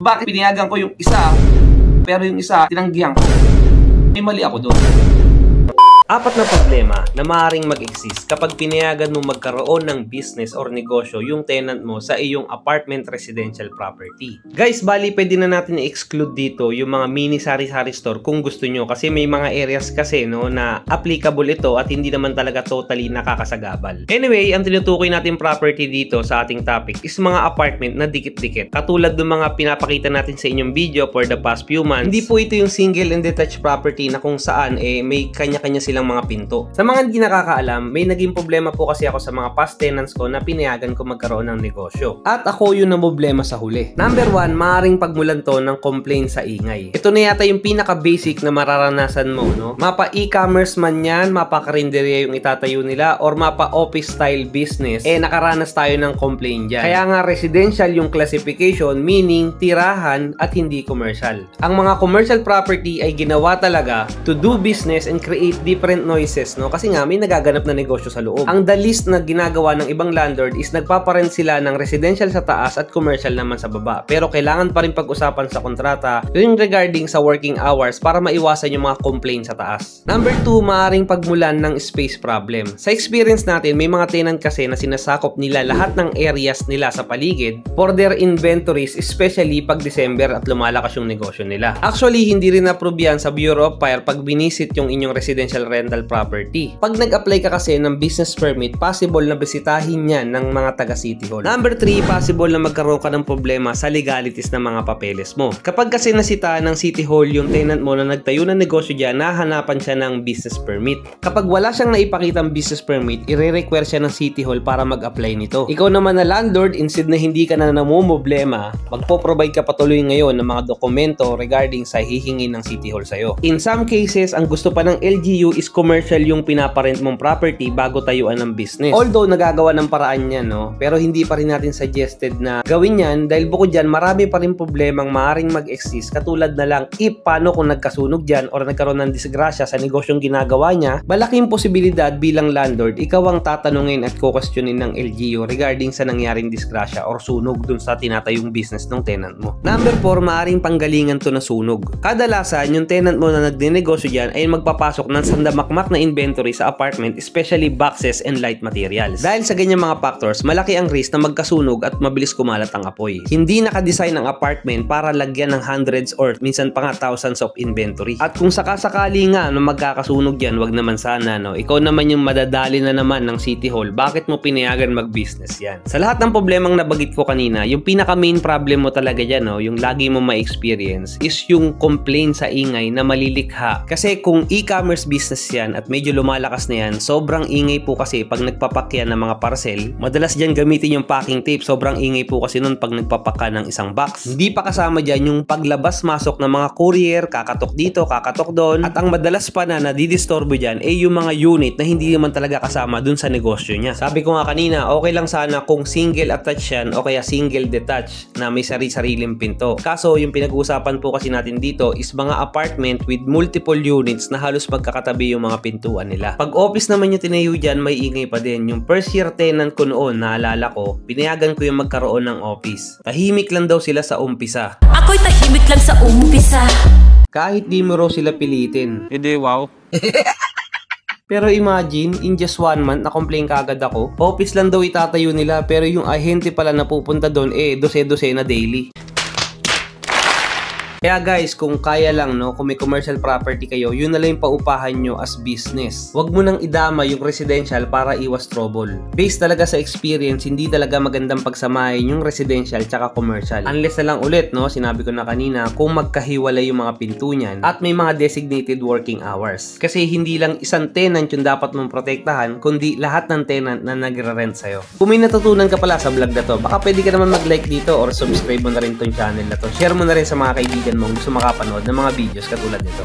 Bakit pinayagan ko yung isa, pero yung isa tinanggihan ko? May mali ako doon. Apat na problema na maaaring mag-exist kapag pinayagan mo magkaroon ng business or negosyo yung tenant mo sa iyong apartment residential property. Guys, bali pwede na natin i-exclude dito yung mga mini sari-sari store kung gusto nyo, kasi may mga areas kasi no na applicable ito at hindi naman talaga totally nakakasagabal. Anyway, ang tinutukoy natin property dito sa ating topic is mga apartment na dikit-dikit. Katulad ng mga pinapakita natin sa inyong video for the past few months, hindi po ito yung single and detached property na kung saan may kanya-kanya silang mga pinto. Sa mga hindi nakakaalam, may naging problema po kasi ako sa mga past tenants ko na pinayagan ko magkaroon ng negosyo. At ako yung problema sa huli. Number 1, maaaring pagmulan to ng complaint sa ingay. Ito na yata yung pinaka-basic na mararanasan mo, no? Mapa e-commerce man yan, mapa karinderya yung itatayo nila, or mapa office style business, nakaranas tayo ng complaint dyan. Kaya nga residential yung classification, meaning tirahan at hindi commercial. Ang mga commercial property ay ginawa talaga to do business and create different noises, no? Kasi nga may nagaganap na negosyo sa loob. Ang the least na ginagawa ng ibang landlord is nagpaparent sila ng residential sa taas at commercial naman sa baba. Pero kailangan pa rin pag-usapan sa kontrata yung regarding sa working hours para maiwasan yung mga complaints sa taas. Number 2, maaaring pagmulan ng space problem. Sa experience natin, may mga tenant kasi na sinasakop nila lahat ng areas nila sa paligid for their inventories, especially pag December at lumalakas yung negosyo nila. Actually, hindi rin approve yan sa Bureau of Fire pag binisit yung inyong residential rental property. Pag nag-apply ka kasi ng business permit, possible na bisitahin yan ng mga taga City Hall. Number 3, possible na magkaroon ka ng problema sa legalities ng mga papeles mo. Kapag kasi nasita ng City Hall yung tenant mo na nagtayo ng negosyo dyan, nahanapan siya ng business permit. Kapag wala siyang naipakitang business permit, i-require siya ng City Hall para mag-apply nito. Ikaw naman na landlord, instead na hindi ka na namumblema, magpo-provide ka patuloy ngayon ng mga dokumento regarding sa hihingin ng City Hall sa'yo. In some cases, ang gusto pa ng LGU is commercial yung pinaparent mong property bago tayuan ng business. Although nagagawa ng paraan yan, no? Pero hindi pa rin natin suggested na gawin yan dahil bukod dyan, marami pa rin problemang maaaring mag-exist. Katulad na lang, paano kung nagkasunog dyan or nagkaroon ng disgrasya sa negosyong ginagawa niya, malaking posibilidad bilang landlord, ikaw ang tatanungin at kukwestiyonin ng LGU regarding sa nangyaring disgrasya or sunog dun sa tinatayong business ng tenant mo. Number 4, maaaring panggalingan to na sunog. Kadalasan, yung tenant mo na nagdinegosyo dyan ay magpapasok ng sandamakmak na inventory sa apartment, especially boxes and light materials. Dahil sa ganyan mga factors, malaki ang risk na magkasunog at mabilis kumalat ang apoy. Hindi nakadesign ang apartment para lagyan ng hundreds or minsan pa nga thousands of inventory. At kung sakasakali nga na magkakasunog yan, wag naman sana, no? Ikaw naman yung madadali na naman ng City Hall. Bakit mo pinayagan mag-business yan? Sa lahat ng problemang nabagit ko kanina, yung pinaka main problem mo talaga dyan, no? Yung lagi mo ma-experience is yung complaint sa ingay na malilikha. Kasi kung e-commerce business yan at medyo lumalakas na yan, sobrang ingay po kasi pag nagpapakyan ng mga parcel. Madalas dyan gamitin yung packing tape. Sobrang ingay po kasi nun pag nagpapaka ng isang box. Hindi pa kasama dyan yung paglabas-masok ng mga courier, kakatok dito, kakatok doon. At ang madalas pa na nadidisturbo dyan ay yung mga unit na hindi naman talaga kasama dun sa negosyo niya. Sabi ko nga kanina, okay lang sana kung single attached yan o kaya single detached na may sari-sariling pinto. Kaso yung pinag-uusapan po kasi natin dito is mga apartment with multiple units na halos magkakatabi yung mga pintuan nila. Pag office naman yung tinayo dyan, may ingay pa din. Yung first year tenant ko noon, naalala ko, pinayagan ko yung magkaroon ng office. Tahimik lang daw sila sa umpisa. Ako'y tahimik lang sa umpisa. Kahit di mo raw sila pilitin. Hindi, wow. Pero imagine, in just 1 month, na-complain kaagad ako. Office lang daw itatayo nila, pero yung ahente pala na pupunta doon, dose-dose na daily. Kaya guys, kung kaya lang, no, kung may commercial property kayo, yun na lang yung paupahan nyo as business. Huwag mo nang idama yung residential para iwas trouble. Based talaga sa experience, hindi talaga magandang pagsamahin yung residential tsaka commercial. Unless na lang ulit, no, sinabi ko na kanina, kung magkahiwalay yung mga pinto niyan at may mga designated working hours. Kasi hindi lang isang tenant yung dapat mong protektahan, kundi lahat ng tenant na nagre-rent sa'yo. Kung may natutunan ka pala sa vlog na to, baka pwede ka naman mag-like dito or subscribe mo na rin tong channel na to. Share mo na rin sa mga kaibigan mong gusto makapanood ng mga videos katulad nito.